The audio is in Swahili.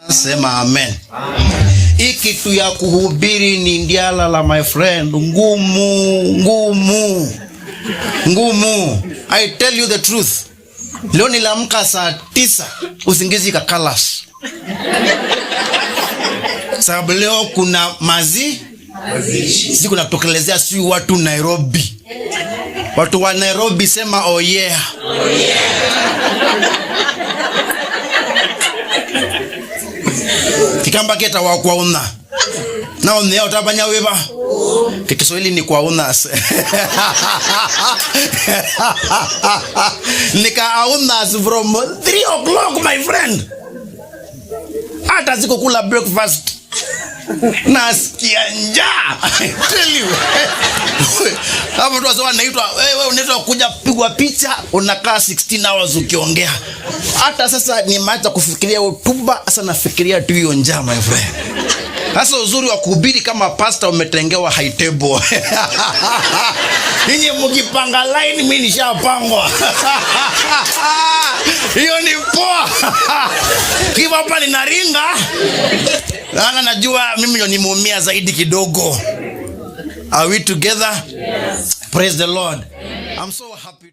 Sema amen. Hii kitu ya kuhubiri ni ndiala la my friend, ngumu. I tell you the truth. Leo nilamka saa 9 usingizi kakalas. Sababu leo kuna siku natokelezea si watu Nairobi. Watu wa Nairobi sema oh yeah. Kikamba keta wa kwauna. Nao ni utabanya weba. Kiswahili ni kwauna. Nikauna from 3 o'clock my friend. Hata sikukula breakfast. Nasikia njaa. I tell you. Hapo tu sawa naitwa wewe unaitwa kuja pigwa picha unakaa 16 hours ukiongea. Hata sasa nimeacha kufikiria hotuba, sasa nafikiria tu hiyo njaa my friend. Sasa uzuri wa kuhubiri kama pastor umetengewa high table. Ninyi mkipanga line mimi nishapangwa. Hiyo ni poa. Kiva hapa ninaringa. Najua mimi ndio nimeumia zaidi kidogo. Are we together? Yes. Praise the Lord. Amen. I'm so happy.